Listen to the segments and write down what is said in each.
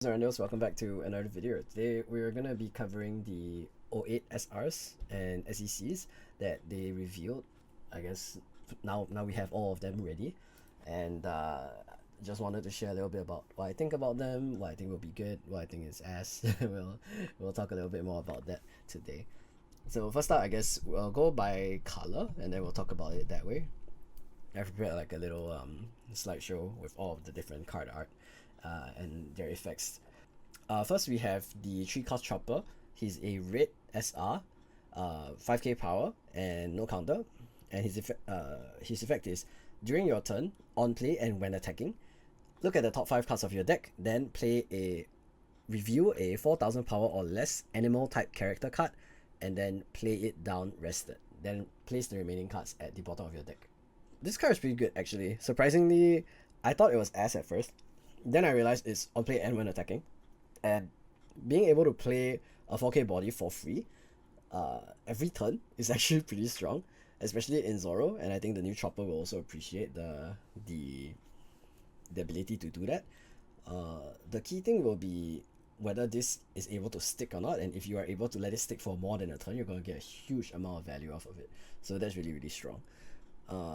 Randos, welcome back to another video. Today we're gonna be covering the O8 SRs and SECs that they revealed. I guess now we have all of them ready, and just wanted to share a little bit about what I think about them, what I think will be good, what I think is ass. we'll talk a little bit more about that today. So first up, I guess we'll go by color, and then we'll talk about it that way. I prepared like a little slideshow with all of the different card art and their effects. First, we have the 3-cost chopper. He's a red SR, 5k power and no counter. And his effect is during your turn, on play and when attacking, look at the top 5 cards of your deck, then review a 4000 power or less animal type character card, and then play it down rested. Then place the remaining cards at the bottom of your deck. This card is pretty good actually. Surprisingly, I thought it was ass at first. Then I realized it's on play and when attacking. And being able to play a 4k body for free every turn is actually pretty strong, especially in Zoro, and I think the new chopper will also appreciate the ability to do that. The key thing will be whether this is able to stick or not, and if you are able to let it stick for more than a turn, you're going to get a huge amount of value off of it. So that's really strong.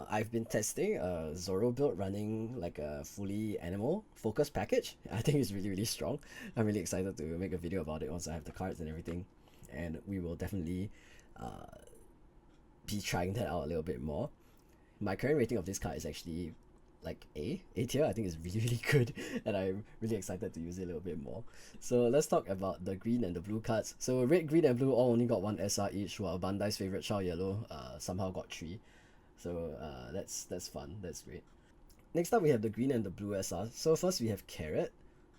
I've been testing a Zoro build running like a fully animal focus package. I think it's really strong. I'm really excited to make a video about it once I have the cards and everything, and we will definitely be trying that out a little bit more. My current rating of this card is actually like A tier. I think it's really good, and I'm really excited to use it a little bit more. So let's talk about the green and the blue cards. So red, green, and blue all only got 1 SR each, while Bandai's favorite Chow Yellow somehow got 3. So that's fun, that's great. Next up we have the green and the blue SR. So first we have Carrot,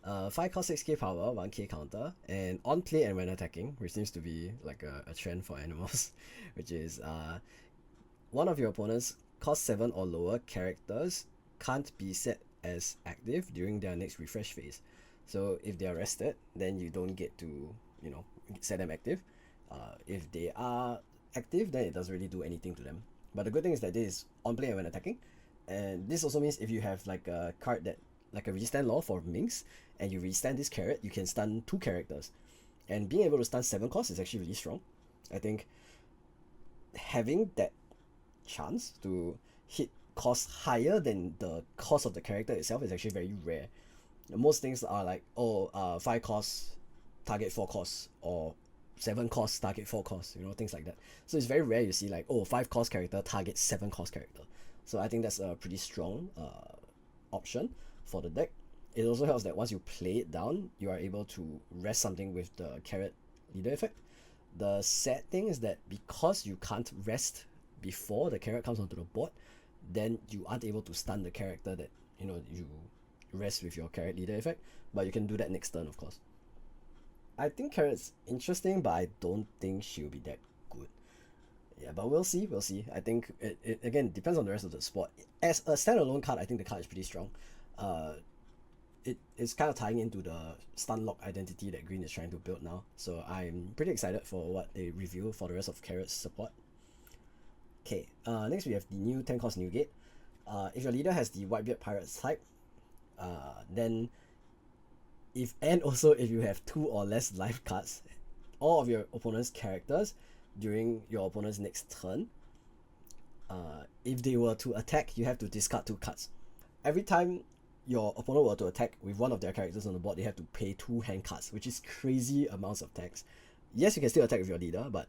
5 cost 6k power, 1k counter, and on play and when attacking, which seems to be like a trend for animals, which is one of your opponents cost 7 or lower characters can't be set as active during their next refresh phase. So if they are rested, then you don't get to, set them active. If they are active, then it doesn't really do anything to them. But the good thing is that this is on play and when attacking, and this also means if you have like a card that like a restand law for Minx, and you restand this Carrot, you can stun 2 characters, and being able to stun 7 costs is actually really strong. I think having that chance to hit cost higher than the cost of the character itself is actually very rare. Most things are like 5 costs target 4 costs, or 7 cost target 4 costs, things like that. So it's very rare you see like 5 cost character target 7 cost character. So I think that's a pretty strong option for the deck. It also helps that once you play it down, you are able to rest something with the Carrot leader effect. The sad thing is that because you can't rest before the Carrot comes onto the board, then you aren't able to stun the character that you rest with your Carrot leader effect, but you can do that next turn, of course. I think Carrot's interesting, but I don't think she'll be that good. Yeah, but we'll see. I think it again depends on the rest of the spot. As a standalone card, I think the card is pretty strong. It is kind of tying into the stun lock identity that Green is trying to build now. So I'm pretty excited for what they reveal for the rest of Carrot's support. Okay, next we have the new 10 cost new gate. If your leader has the whitebeard pirate type, then if you have 2 or less life cards, all of your opponent's characters during your opponent's next turn, if they were to attack, you have to discard 2 cards. Every time your opponent were to attack with one of their characters on the board, they have to pay 2 hand cards, which is crazy amounts of tax. Yes, you can still attack with your leader, but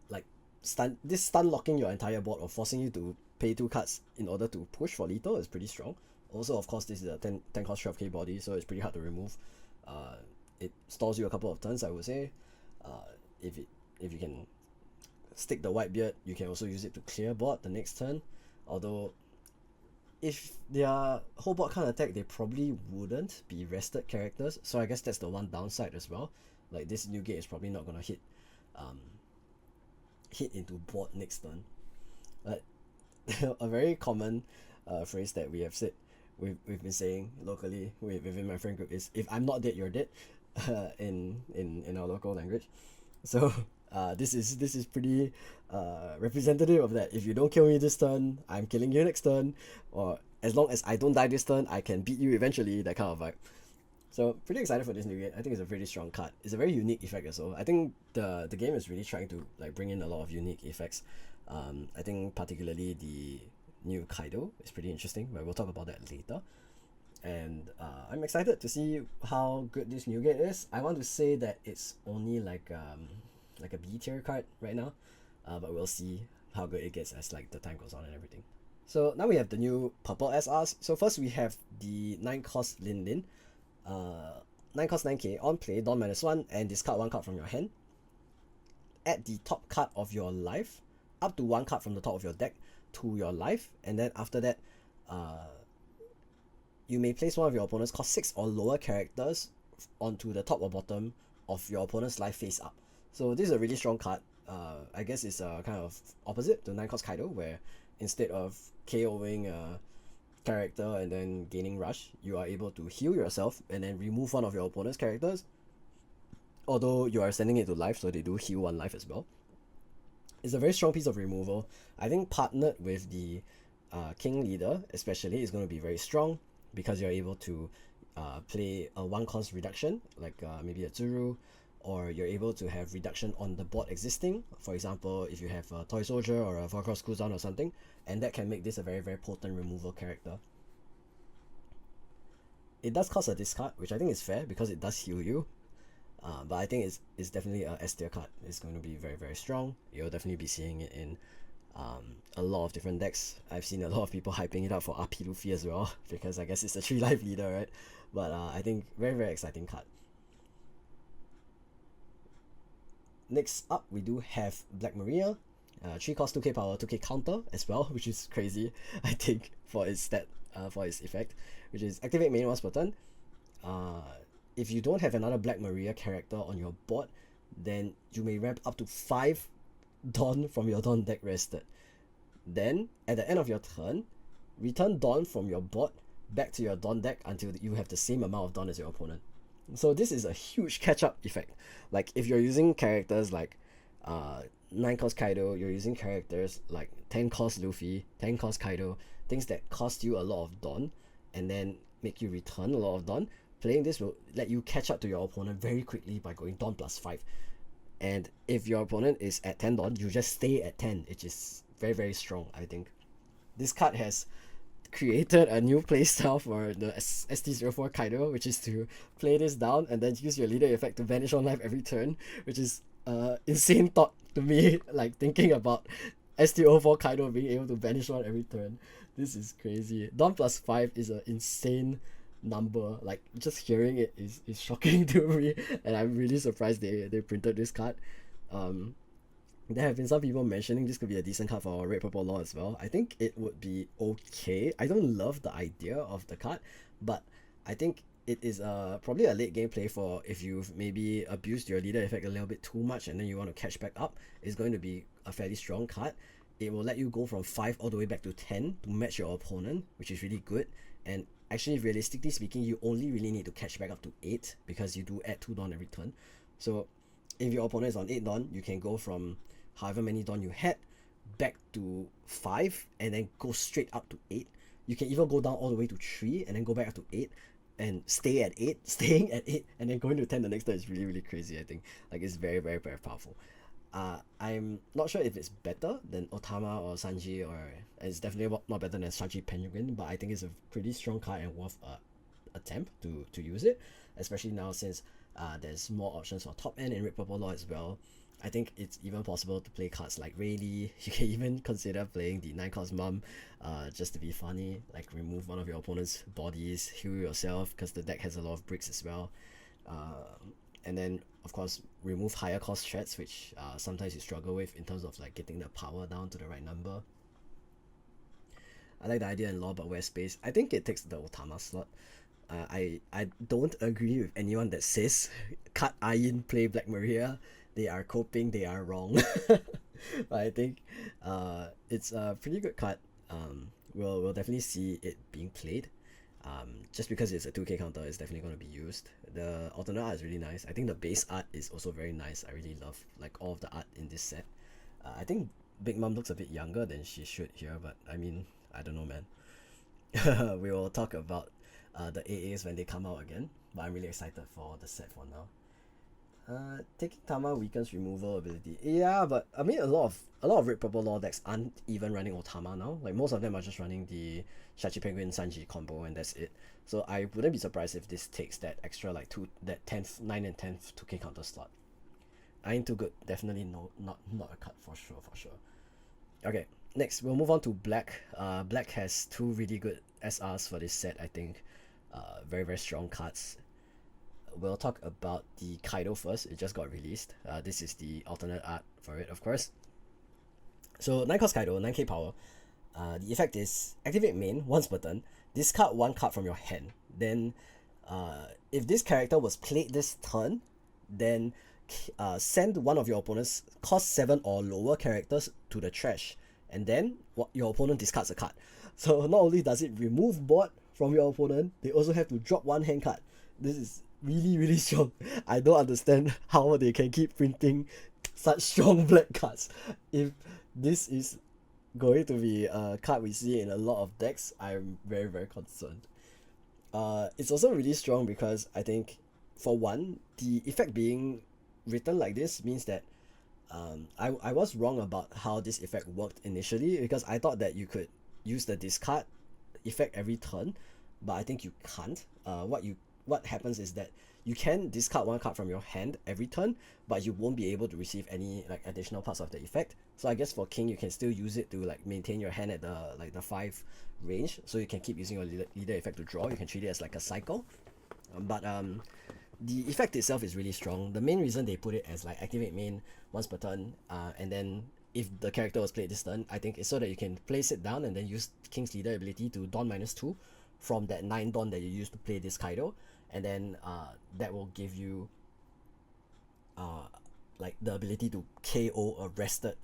like stun locking your entire board or forcing you to pay 2 cards in order to push for lethal is pretty strong. Also, of course, this is a 10 cost 12k body, so it's pretty hard to remove. It stalls you a couple of turns, I would say. If you can stick the whitebeard, you can also use it to clear board the next turn. Although, if their whole board can't attack, they probably wouldn't be rested characters. So I guess that's the one downside as well. Like this new gate is probably not gonna hit into board next turn. But a very common phrase that we have said, we've been saying locally within my friend group is, if I'm not dead, you're dead, in our local language. So this is pretty representative of that. If you don't kill me this turn, I'm killing you next turn, or as long as I don't die this turn, I can beat you eventually, that kind of vibe. So pretty excited for this new game. I think it's a pretty strong card. It's a very unique effect as well. I think the game is really trying to like bring in a lot of unique effects. I think particularly the new Kaido is pretty interesting, but we'll talk about that later. And I'm excited to see how good this new gate is. I want to say that it's only like a B tier card right now, but we'll see how good it gets as like the time goes on and everything. So now we have the new purple SRs. So first we have the 9 cost Lin Lin. 9 cost 9k on play, Dawn -1, and discard 1 card from your hand. Add the top card of your life, up to 1 card from the top of your deck to your life, and then after that, you may place one of your opponent's cost 6 or lower characters onto the top or bottom of your opponent's life face up. So this is a really strong card. I guess it's kind of opposite to 9 cost Kaido, where instead of KOing a character and then gaining rush, you are able to heal yourself and then remove one of your opponent's characters, although you are sending it to life, so they do heal 1 life as well. It's a very strong piece of removal. I think partnered with the King Leader especially is going to be very strong, because you're able to play a 1 cost reduction, like maybe a Tsuru, or you're able to have reduction on the board existing. For example, if you have a Toy Soldier or a 4 cross cooldown or something, and that can make this a very, very potent removal character. It does cost a discard, which I think is fair because it does heal you. But I think it's definitely a S tier card. It's going to be very, very strong. You'll definitely be seeing it in a lot of different decks. I've seen a lot of people hyping it up for RP Luffy as well, because I guess it's a 3 life leader, right? But I think very, very exciting card. Next up, we do have Black Maria. 3 cost 2k power, 2k counter as well, which is crazy, I think, for its stat, for its effect, which is activate main once per turn. If you don't have another Black Maria character on your board, then you may ramp up to 5 Dawn from your Dawn deck rested. Then, at the end of your turn, return Dawn from your board back to your Dawn deck until you have the same amount of Dawn as your opponent. So this is a huge catch-up effect. Like, if you're using characters like 9 cost Kaido, you're using characters like 10 cost Luffy, 10 cost Kaido, things that cost you a lot of Dawn and then make you return a lot of Dawn. Playing this will let you catch up to your opponent very quickly by going Dawn +5. And if your opponent is at 10 Dawn, you just stay at 10, which is very, very strong, I think. This card has created a new playstyle for the ST04 Kaido, which is to play this down and then use your leader effect to vanish 1 life every turn, which is insane thought to me, like thinking about ST04 Kaido being able to vanish 1 every turn. This is crazy. Dawn +5 is an insane number. Like, just hearing it is shocking to me, and I'm really surprised they printed this card. There have been some people mentioning this could be a decent card for Red Purple Law as well. I think it would be okay. I don't love the idea of the card, but I think it is probably a late game play for if you've maybe abused your leader effect a little bit too much and then you want to catch back up. It's going to be a fairly strong card. It will let you go from 5 all the way back to 10 to match your opponent, which is really good. And actually, realistically speaking, you only really need to catch back up to 8 because you do add 2 Dawn every turn. So if your opponent is on 8 Dawn, you can go from however many Dawn you had back to 5 and then go straight up to 8. You can even go down all the way to 3 and then go back up to 8 and stay at 8, staying at 8 and then going to 10 the next turn is really, really crazy, I think. Like, it's very, very, very powerful. I'm not sure if it's better than Otama or Sanji, or it's definitely not better than Sanji Penguin, but I think it's a pretty strong card and worth a attempt to use it, especially now since there's more options for top end in Red Purple Law as well. I think it's even possible to play cards like Rayleigh. You can even consider playing the 9 cost Mum just to be funny, like remove one of your opponent's bodies, heal yourself because the deck has a lot of bricks as well. And then of course remove higher cost threats, which sometimes you struggle with in terms of like getting the power down to the right number. I like the idea in Law, but where space? I think it takes the Otama slot. I don't agree with anyone that says cut Ayin, play Black Maria. They are coping, they are wrong. But I think it's a pretty good card. We'll definitely see it being played. Just because it's a 2k counter, it's definitely going to be used. The alternate art is really nice. I think the base art is also very nice. I really love like all of the art in this set. I think Big Mom looks a bit younger than she should here, but I mean, I don't know, man. We will talk about the AAs when they come out again, but I'm really excited for the set for now. Taking Tama weakens removal ability. Yeah, but I mean a lot of red purple law decks aren't even running Otama now. Like most of them are just running the Shachi Penguin Sanji combo and that's it. So I wouldn't be surprised if this takes that extra like 9 and 10th 2k counter slot. Ain't too good. Definitely no, not a cut for sure. Okay, next we'll move on to Black. Black has two really good SRs for this set, I think. Very strong cards. We'll talk about the Kaido first. It just got released. This is the alternate art for it, of course. So 9 cost Kaido, 9k power. The effect is activate main once per turn. Discard one card from your hand. Then, if this character was played this turn, then send one of your opponent's cost 7 or lower characters to the trash, and then your opponent discards a card. So not only does it remove board from your opponent, they also have to drop one hand card. This is really strong. I don't understand how they can keep printing such strong black cards. If this is going to be a card we see in a lot of decks, I'm very concerned. It's also really strong because I think, for one, the effect being written like this means that I was wrong about how this effect worked initially, because I thought that you could use the discard effect every turn, but I think you can't. What happens is that you can discard one card from your hand every turn, but you won't be able to receive any like additional parts of the effect. So I guess for King you can still use it to like maintain your hand at the 5 range, so you can keep using your leader effect to draw. You can treat it as like a cycle, but the effect itself is really strong. The main reason they put it as like activate main once per turn, and then if the character was played this turn, I think it's so that you can place it down and then use King's leader ability to don -2 from that 9 don that you used to play this Kaido, and then that will give you like the ability to KO a rested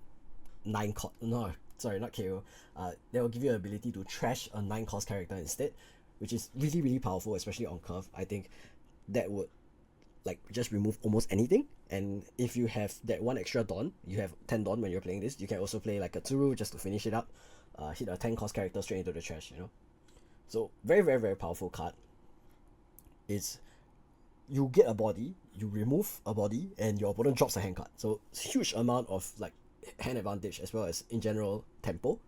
9 cost, no sorry, not KO, that will give you the ability to trash a 9 cost character instead, which is really powerful, especially on curve. I think that would like just remove almost anything. And if you have that one extra Dawn, you have 10 Dawn when you're playing this, you can also play like a Tsuru just to finish it up, hit a 10 cost character straight into the trash, you know. So very powerful card. It's, you get a body, you remove a body, and your opponent drops a hand card. So huge amount of like hand advantage as well as in general tempo.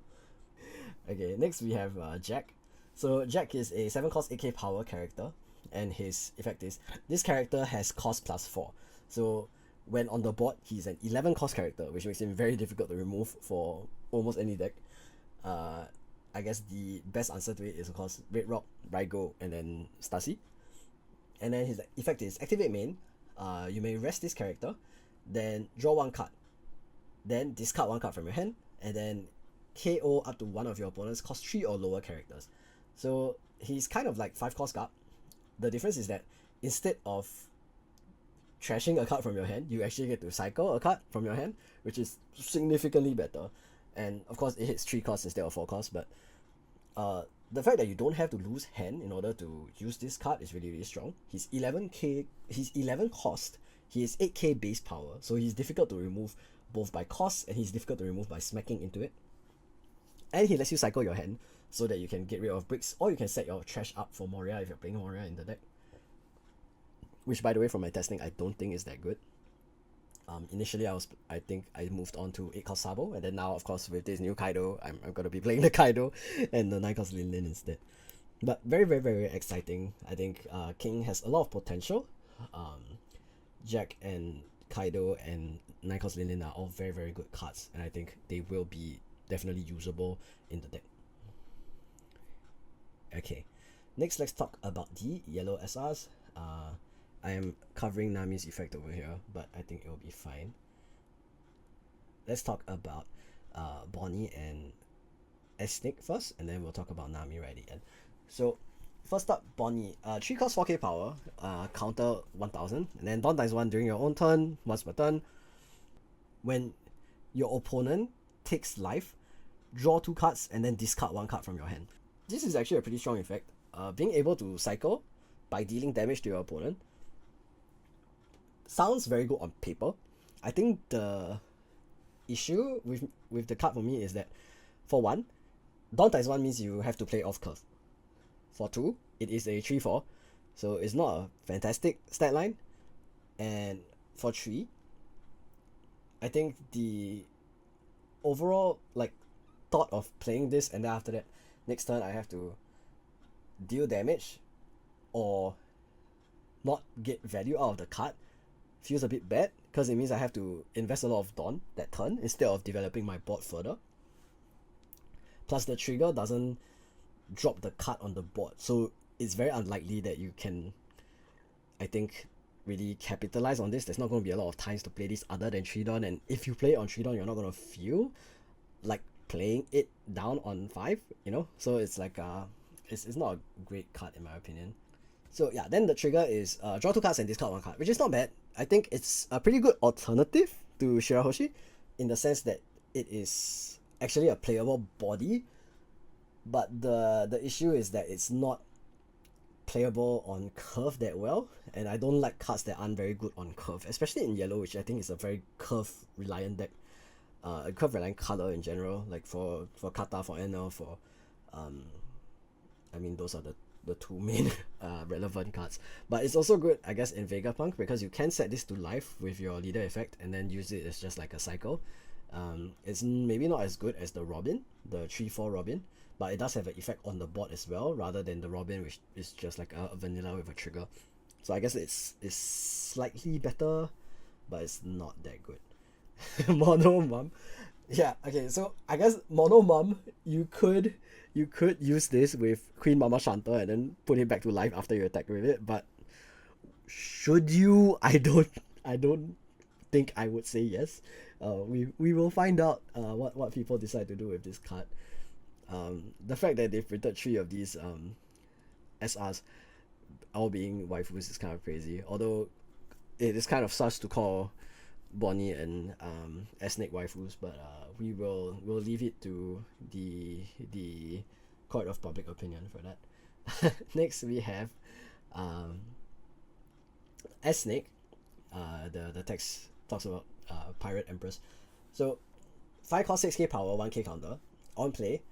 Okay, next we have Jack. So Jack is a 7 cost 8k power character, and his effect is this character has cost +4. So when on the board, he's an 11 cost character, which makes him very difficult to remove for almost any deck. I guess the best answer to it is of course Red Rock, Raigo, and then Stasi. And then his effect is activate main. You may rest this character, then draw one card, then discard one card from your hand, and then KO up to one of your opponent's cost 3 or lower characters. So he's kind of like 5 cost guard. The difference is that instead of trashing a card from your hand, you actually get to cycle a card from your hand, which is significantly better. And of course it hits 3 costs instead of 4 costs, but the fact that you don't have to lose hand in order to use this card is really strong. He's 11k, he's 11 cost, he is 8k base power, so he's difficult to remove both by cost and he's difficult to remove by smacking into it. And he lets you cycle your hand so that you can get rid of bricks, or you can set your trash up for Moria if you're playing Moria in the deck. Which, by the way, from my testing, I don't think is that good. Initially, I think I moved on to 8 cost Sabo, and then now, of course, with this new Kaido, I'm gonna be playing the Kaido and the 9 cost Lin Lin instead. But very exciting. I think King has a lot of potential. Jack and Kaido and 9 cost Lin Lin are all very good cards, and I think they will be definitely usable in the deck. Okay, next let's talk about the yellow SRs. I am covering Nami's effect over here, but I think it will be fine. Let's talk about Bonnie and Esnick first, and then we'll talk about Nami right at the end. So first up, Bonnie, 3 cost 4k power, counter 1000, and then Dawn ×1 during your own turn, once per turn. When your opponent takes life, draw 2 cards and then discard 1 card from your hand. This is actually a pretty strong effect. Being able to cycle by dealing damage to your opponent sounds very good on paper. I think the issue with the card for me is that, for one, Dawn ×1 means you have to play off curve. For 2, it is a 3/4, so it's not a fantastic stat line. And for 3, I think the overall like thought of playing this and then after that next turn I have to deal damage or not get value out of the card feels a bit bad, because it means I have to invest a lot of Dawn that turn instead of developing my board further. Plus the trigger doesn't drop the card on the board, so it's very unlikely that you can, I think, really capitalize on this. There's not going to be a lot of times to play this other than 3 Dawn, and if you play it on 3 Dawn, you're not going to feel like playing it down on 5, you know? So it's like it's not a great card in my opinion. So yeah, then the trigger is draw 2 cards and discard 1 card, which is not bad. I think it's a pretty good alternative to Shirahoshi in the sense that it is actually a playable body, but the issue is that it's not playable on curve that well, and I don't like cards that aren't very good on curve, especially in yellow, which I think is a very curve reliant deck, a curve reliant color in general, like for Kata, for NL, for I mean those are the 2 main relevant cards. But it's also good, I guess, in Vegapunk, because you can set this to life with your leader effect and then use it as just like a cycle. It's maybe not as good as the Robin, the 3/4 Robin, but it does have an effect on the board as well, rather than the Robin, which is just like a vanilla with a trigger. So I guess it's slightly better, but it's not that good. Mono Mum. Yeah, okay, so I guess Mono Mum, you could use this with Queen Mama Shanta and then put it back to life after you attack with it, but should you? I don't think I would say yes. We will find out what people decide to do with this card. The fact that they printed 3 of these SRs, all being waifus, is kind of crazy. Although it is kind of sus to call Bonnie and Snake waifus, but we'll leave it to the court of public opinion for that. Next we have Snake. The text talks about Pirate Empress. So 5 cost 6k power, 1k counter. On play,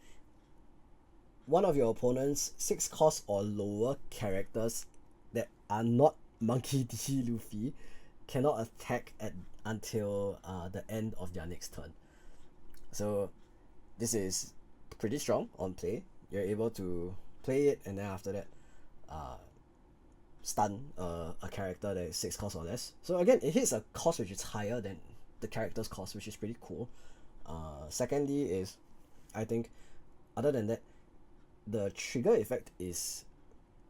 one of your opponent's 6 cost or lower characters that are not Monkey D. Luffy cannot attack until the end of their next turn. So this is pretty strong on play. You're able to play it and then after that stun a character that is 6 cost or less. So again, it hits a cost which is higher than the character's cost, which is pretty cool. Secondly is, I think, other than that, the trigger effect is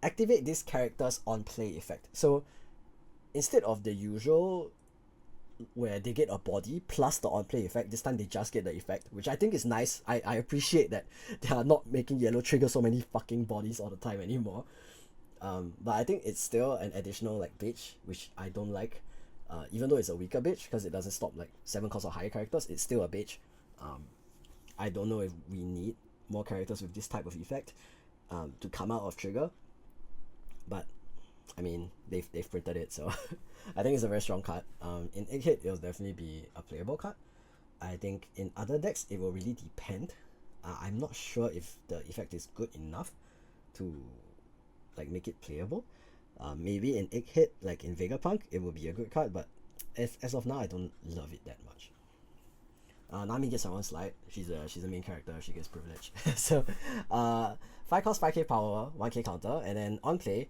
activate this character's on play effect. So instead of the usual where they get a body plus the on play effect, this time they just get the effect, which I think is nice. I appreciate that they are not making yellow trigger so many fucking bodies all the time anymore. But I think it's still an additional like bitch, which I don't like. Even though it's a weaker bitch because it doesn't stop like 7 cost or higher characters, it's still a bitch. I don't know if we need more characters with this type of effect to come out of trigger, but I mean they've printed it, so I think it's a very strong card. In Egghead it will definitely be a playable card. I think in other decks it will really depend. I'm not sure if the effect is good enough to like make it playable. Maybe in Egghead, like in Vegapunk, it will be a good card, but as of now I don't love it that much. Nami gets her own slide. She's a main character. She gets privilege. So 5 cost 5k power, 1k counter, and then on play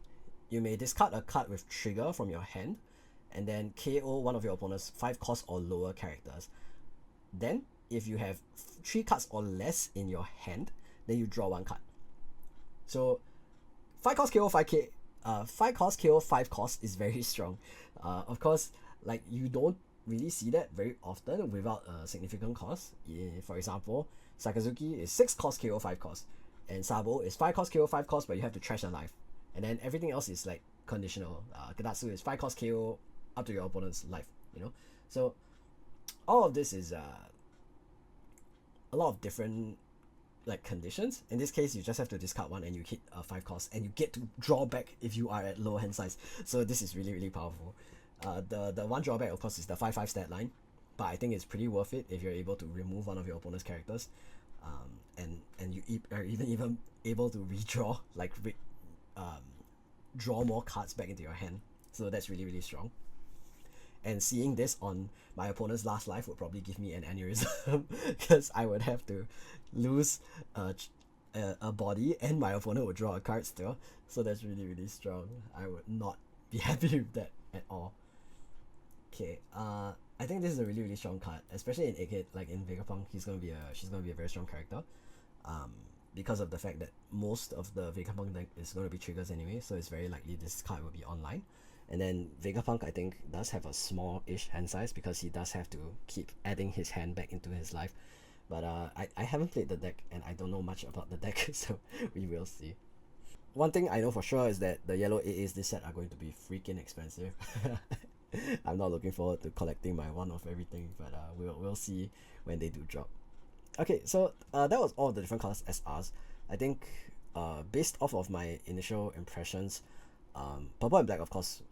you may discard a card with trigger from your hand and then KO one of your opponent's 5 cost or lower characters. Then if you have 3 cards or less in your hand, then you draw 1 card. So 5 cost KO 5k 5 cost KO 5 cost is very strong. Of course, like you don't really see that very often without a significant cost. For example, Sakazuki is 6 cost KO 5 cost, and Sabo is 5 cost KO 5 cost, but you have to trash a life, and then everything else is like conditional. Kadatsu is 5 cost KO up to your opponent's life, you know. So all of this is a lot of different like conditions. In this case, you just have to discard 1 and you hit a 5 cost, and you get to draw back if you are at low hand size. So this is really, really powerful. The one drawback of course is the 5/5 stat line, but I think it's pretty worth it if you're able to remove one of your opponent's characters, and you are even able to redraw like draw more cards back into your hand. So that's really, really strong. And seeing this on my opponent's last life would probably give me an aneurysm because I would have to lose a body and my opponent would draw a card still. So that's really, really strong. I would not be happy with that at all. Okay, I think this is a really, really strong card, especially in AK, like in Vegapunk, she's gonna be a very strong character. Because of the fact that most of the Vegapunk deck is going to be triggers anyway, so it's very likely this card will be online. And then Vegapunk, I think, does have a small-ish hand size because he does have to keep adding his hand back into his life. But I haven't played the deck and I don't know much about the deck, so we will see. One thing I know for sure is that the yellow AAs this set are going to be freaking expensive. I'm not looking forward to collecting my one of everything, but we'll see when they do drop. Okay, so that was all of the different colors SRs. I think based off of my initial impressions, purple and black, of course,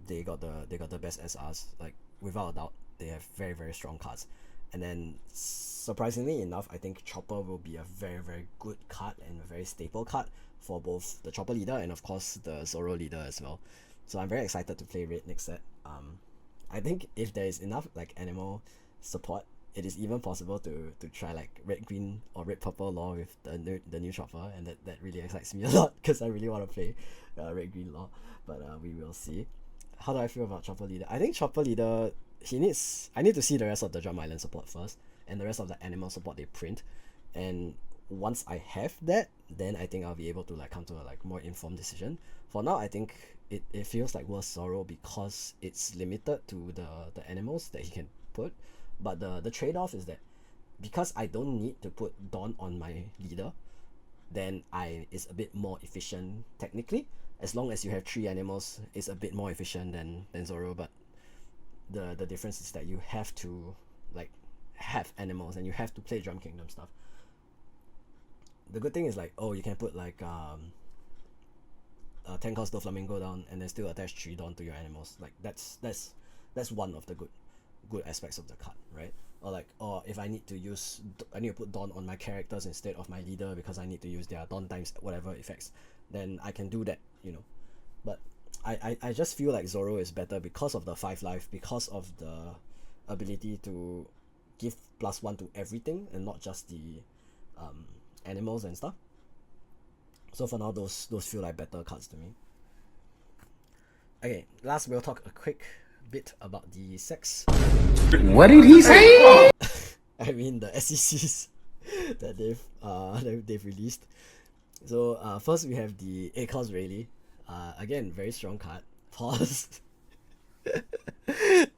they got the best SRs, like without a doubt. They have very, very strong cards. And then surprisingly enough, I think Chopper will be a very, very good card and a very staple card for both the Chopper leader and of course the Zoro leader as well. So I'm very excited to play red next set. I think if there is enough like animal support, it is even possible to try like red green or red purple law with the new Chopper, and that really excites me a lot because I really want to play red green law. But we will see. How do I feel about Chopper leader? I think Chopper leader, I need to see the rest of the Drum Island support first and the rest of the animal support they print, and once I have that, then I think I'll be able to like come to a like more informed decision. For now, I think it feels like worth Zoro because it's limited to the animals that he can put. But the trade-off is that because I don't need to put Dawn on my leader, then it's a bit more efficient technically. As long as you have 3 animals, it's a bit more efficient than Zoro. But the difference is that you have to like have animals and you have to play Drum Kingdom stuff. The good thing is like, oh, you can put like 10 cost Doflamingo down and then still attach 3 Dawn to your animals. Like that's one of the good aspects of the card, right? Or like, oh, if I need to put Dawn on my characters instead of my leader because I need to use their Dawn times whatever effects, then I can do that, you know. But I just feel like Zoro is better because of the 5 life, because of the ability to give +1 to everything and not just the animals and stuff. So for now, those feel like better cards to me. Okay, last we'll talk a quick bit about the sex. What did he say? I mean the SECs that they've released. So first we have the 8 cost Rayleigh. Again, very strong card. Pause.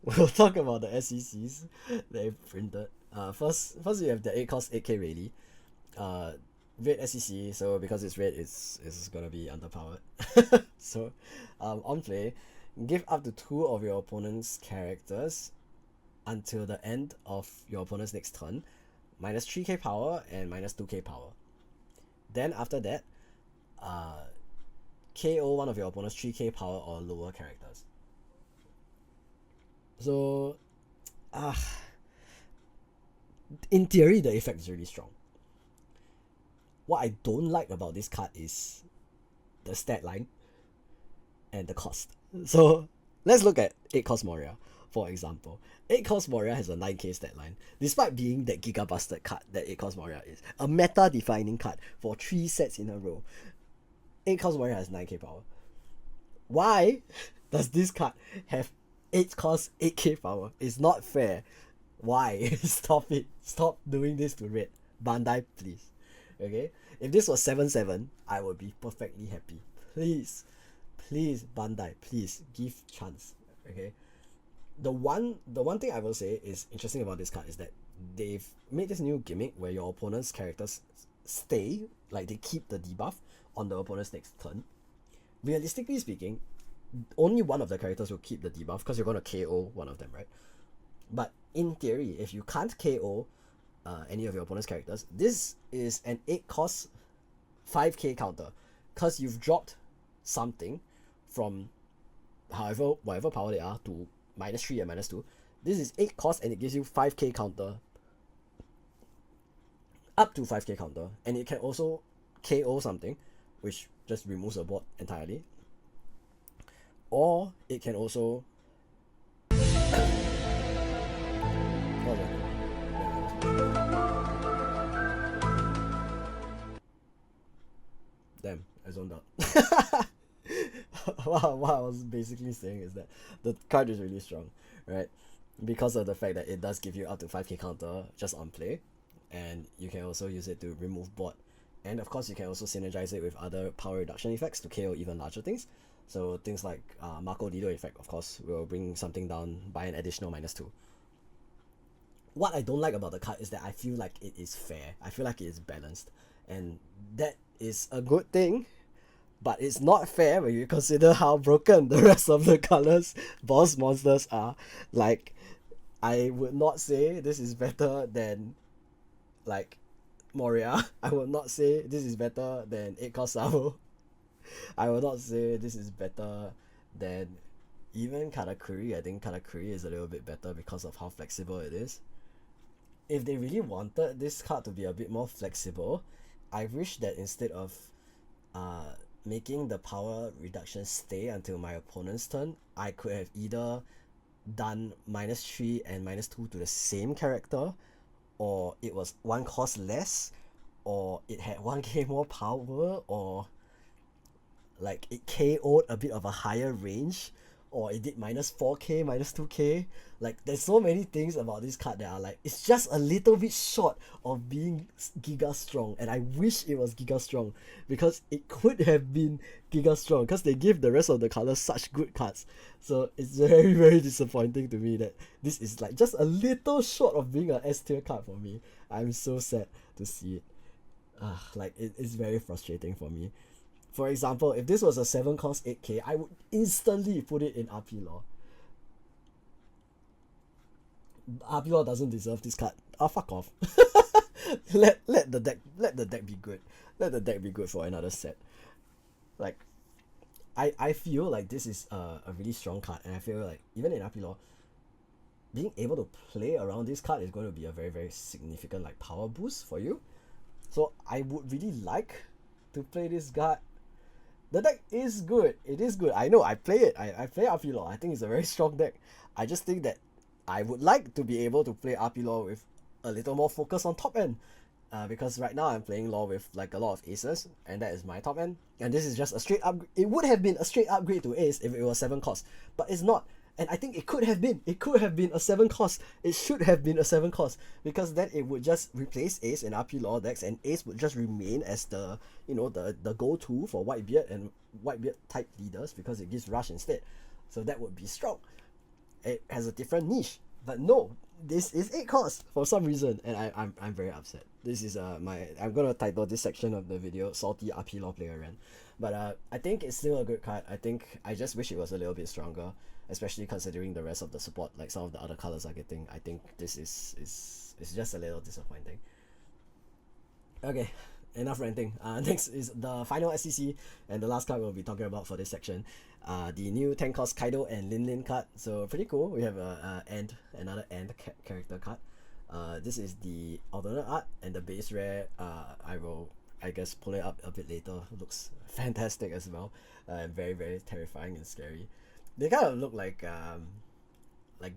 We'll talk about the SECs they've printed. First we have the 8 cost 8k Rayleigh. Red SEC, so because it's red, it's gonna be underpowered. So on play, give up to 2 of your opponent's characters until the end of your opponent's next turn, minus 3k power and minus 2k power. Then after that, KO one of your opponent's 3k power or lower characters. So in theory, the effect is really strong. What I don't like about this card is the stat line and the cost. So let's look at 8 cost Moria, for example. 8 cost Moria has a 9k stat line, despite being that giga busted card that 8 cost Moria is. A meta defining card for 3 sets in a row. 8 cost Moria has 9k power. Why does this card have 8 cost 8k power? It's not fair. Why? Stop it. Stop doing this to red. Bandai, please. Okay? If this was 7-7, I would be perfectly happy. Please, Bandai, please give chance. Okay? The one thing I will say is interesting about this card is that they've made this new gimmick where your opponent's characters stay, like they keep the debuff on the opponent's next turn. Realistically speaking, only one of the characters will keep the debuff because you're going to KO one of them, right? But in theory, if you can't KO any of your opponent's characters, this is an 8 cost 5k counter because you've dropped something from whatever power they are to -3 and -2. This is 8 cost and it gives you 5k counter, up to 5k counter, and it can also KO something which just removes a board entirely. Or it can also damn, I zoned out. What I was basically saying is that the card is really strong, right? Because of the fact that it does give you up to 5k counter just on play, and you can also use it to remove board, and of course you can also synergize it with other power reduction effects to KO even larger things. So things like Marco Lido effect, of course, will bring something down by an additional -2. What I don't like about the card is that I feel like it is fair. I feel like it is balanced, and that is a good thing. But it's not fair when you consider how broken the rest of the colors boss monsters are. Like, I would not say this is better than, like, Moria. I would not say this is better than 8-cost Sabo. I would not say this is better than even Katakuri. I think Katakuri is a little bit better because of how flexible it is. If they really wanted this card to be a bit more flexible, I wish that instead of making the power reduction stay until my opponent's turn, I could have either done -3 and -2 to the same character, or it was 1 cost less, or it had 1k more power, or like it KO'd a bit of a higher range, or it did -4k, -2k. Like, there's so many things about this card that are like, it's just a little bit short of being Giga Strong, and I wish it was Giga Strong, because it could have been Giga Strong, because they give the rest of the colors such good cards. So it's very, very disappointing to me that this is like just a little short of being an S tier card for me. I'm so sad to see it. Like, it's very frustrating for me. For example, if this was a 7 cost 8k, I would instantly put it in RP Law. RP Law doesn't deserve this card. Fuck off. let the deck be good. Let the deck be good for another set. Like, I feel like this is a really strong card, and I feel like even in RP Law, being able to play around this card is going to be a very, very significant like power boost for you. So I would really like to play this card. The deck is good. It is good. I know. I play it. I play RP Law. I think it's a very strong deck. I just think that I would like to be able to play RP Law with a little more focus on top end. Because right now I'm playing Law with like a lot of aces, and that is my top end. And this is just a straight up. It would have been a straight upgrade to ace if it was 7 cost, but it's not. And I think it could have been. It could have been a 7 cost. It should have been a 7 cost, because then it would just replace ace in RP Law decks, and ace would just remain as the, you know, the go-to for whitebeard and whitebeard type leaders, because it gives rush instead. So that would be strong. It has a different niche, but no, this is 8 cost for some reason, and I'm very upset. This is I'm gonna title this section of the video "Salty RP Law Player Rant." But I think it's still a good card. I just wish it was a little bit stronger, especially considering the rest of the support, like some of the other colors are getting. I think this is just a little disappointing. Okay, enough ranting. Next is the final SEC, and the last card we'll be talking about for this section. The new 10 cost Kaido and Lin Lin card. So pretty cool. We have another character card. This is the alternate art, and the base rare. I will, I guess, pull it up a bit later. It looks fantastic as well. Very, very terrifying and scary. They kind of look like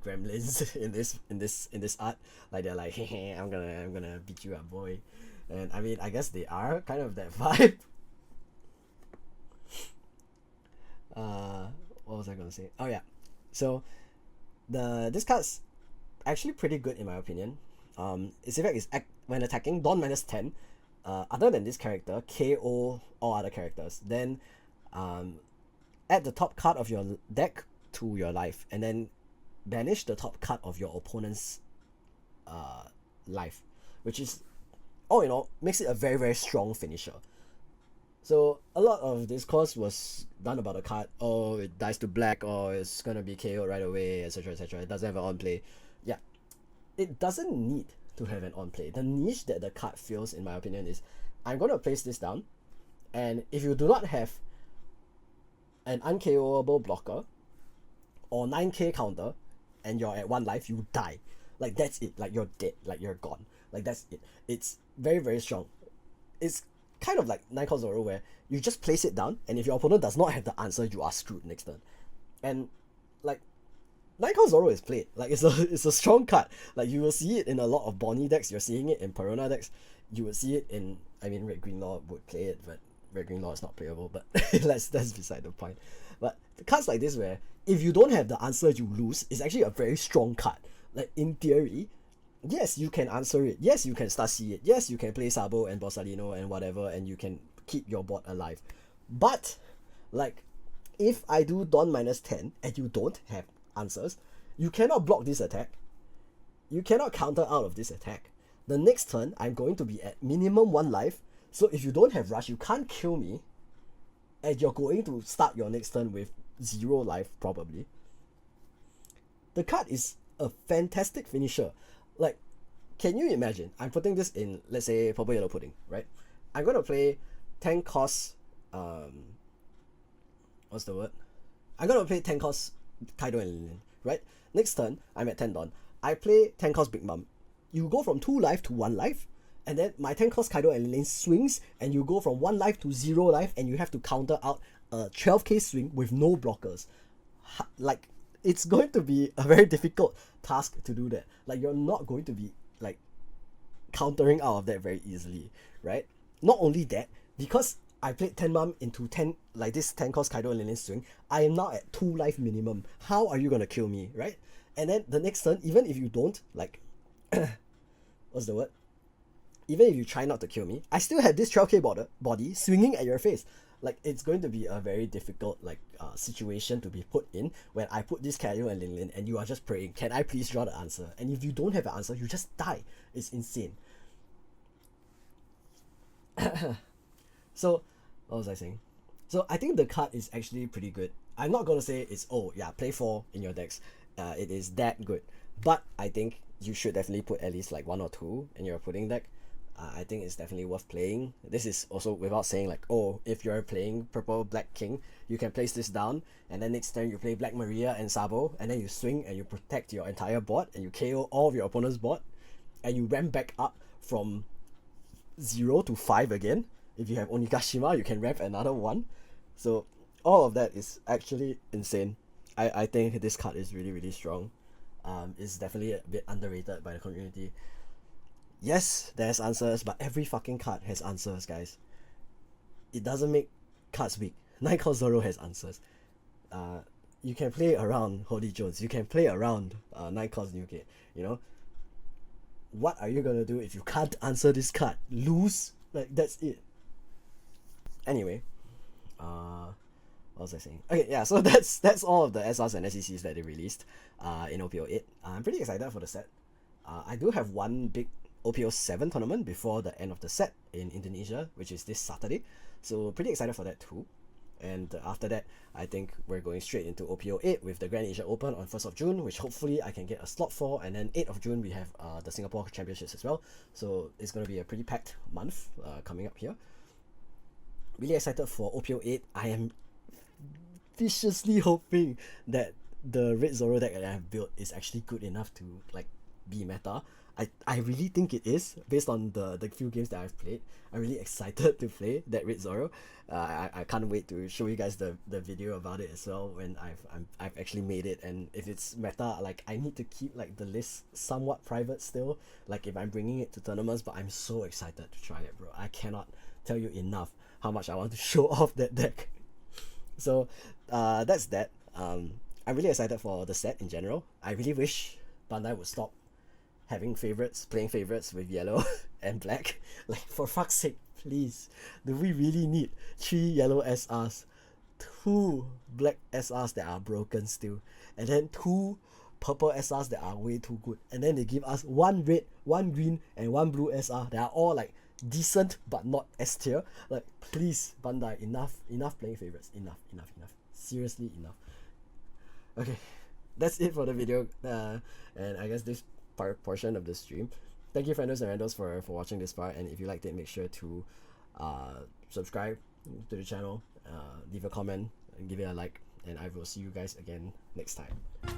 gremlins in this art. Like they're like, hey, I'm gonna beat you up, boy. And I mean, I guess they are kind of that vibe. What was I gonna say? Oh yeah, so this card's actually pretty good in my opinion. Its effect is when attacking, Dawn -10. Other than this character, KO all other characters. Then add the top card of your deck to your life, and then banish the top card of your opponent's life, which is, all in all, makes it a very, very strong finisher. So a lot of discourse was done about the card. Oh, it dies to black, or it's gonna be KO right away, etc, etc. It doesn't have an on play. Yeah, it doesn't need to have an on play. The niche that the card fills, in my opinion, is I'm gonna place this down, and if you do not have an unKOable blocker or 9k counter, and you're at 1 life, you die. Like, that's it. Like, you're dead. Like, you're gone. Like, that's it. It's very, very strong. It's kind of like 9 Zoro, where you just place it down, and if your opponent does not have the answer, you are screwed next turn. And like 9 Zoro is played. Like it's a strong card. Like you will see it in a lot of Bonnie decks. You're seeing it in Perona decks. You would see it in, I mean, Red Green Law would play it, but Red Green Law is not playable. But that's beside the point. But the cards like this, where if you don't have the answer, you lose, is actually a very strong card. Like in theory, yes, you can answer it. Yes, you can Stasi it. Yes, you can play Sabo and Borsalino and whatever, and you can keep your board alive. But like, if I do Dawn -10 and you don't have answers, you cannot block this attack. You cannot counter out of this attack. The next turn, I'm going to be at minimum 1 life. So if you don't have rush, you can't kill me. And you're going to start your next turn with 0 life, probably. The card is a fantastic finisher. Like, can you imagine? I'm putting this in, let's say, Purple Yellow Pudding, right? I'm going to play 10 cost, what's the word? I'm going to play 10 cost Kaido and Lin, right? Next turn, I'm at 10 Dawn. I play 10 cost Big Mom. You go from 2 life to 1 life, and then my 10 cost Kaido and Lin swings, and you go from 1 life to 0 life, and you have to counter out a 12k swing with no blockers. Like, it's going to be a very difficult task to do that. Like, you're not going to be, like, countering out of that very easily, right? Not only that, because I played 10 Mom into 10, like this 10 cost Kaido and Lin swing, I am now at 2 life minimum. How are you gonna kill me, right? And then the next turn, even if you don't, like, what's the word? Even if you try not to kill me, I still have this 12k body swinging at your face. Like, it's going to be a very difficult, like, situation to be put in when I put this Kaido and Lin and you are just praying, can I please draw the answer? And if you don't have an answer, you just die. It's insane. So, what was I saying? So I think the card is actually pretty good. I'm not gonna say it's, oh yeah, play 4 in your decks. It is that good. But I think you should definitely put at least like 1 or 2 in your pudding deck. I think it's definitely worth playing. This is also without saying like, oh, if you're playing Purple Black King, you can place this down, and then next turn you play Black Maria and Sabo, and then you swing and you protect your entire board, and you KO all of your opponent's board, and you ramp back up from 0 to 5 again. If you have Onigashima, you can ramp another 1. So all of that is actually insane. I think this card is really, really strong. It's definitely a bit underrated by the community. Yes, there's answers, but every fucking card has answers, guys. It doesn't make cards weak. 9 Zoro has answers. You can play around Holy Jones. You can play around 9 Newgate. You know, what are you gonna do if you can't answer this card? Lose? Like, that's it. Anyway, what was I saying? Okay, yeah, so that's all of the SRs and SECs that they released in OP08. I'm pretty excited for the set. I do have one big OP07 tournament before the end of the set in Indonesia, which is this Saturday. So pretty excited for that too. And after that, I think we're going straight into OP08 with the Grand Asia Open on 1st of June, which hopefully I can get a slot for. And then 8th of June, we have the Singapore Championships as well. So it's going to be a pretty packed month coming up here. Really excited for OP08. I am viciously hoping that the Red Zoro deck that I have built is actually good enough to like be meta. I really think it is, based on the few games that I've played. I'm really excited to play that Red Zoro. I can't wait to show you guys the video about it as well when I've actually made it. And if it's meta, like, I need to keep like the list somewhat private still, like if I'm bringing it to tournaments. But I'm so excited to try it, bro. I cannot tell you enough how much I want to show off that deck. So that's that. I'm really excited for the set in general. I really wish Bandai would stop having favorites, playing favorites with yellow and black. Like, for fuck's sake, please. Do we really need 3 yellow SRs, 2 black SRs that are broken still, and then 2 purple SRs that are way too good, and then they give us 1 red, 1 green, and 1 blue SR that are all like decent but not S tier? Like, please, Bandai, enough playing favorites. Enough. Seriously, enough. Okay, that's it for the video, and I guess this portion of the stream. Thank you, Friendos and Randos, for watching this part, and if you liked it, make sure to subscribe to the channel, leave a comment, and give it a like, and I will see you guys again next time.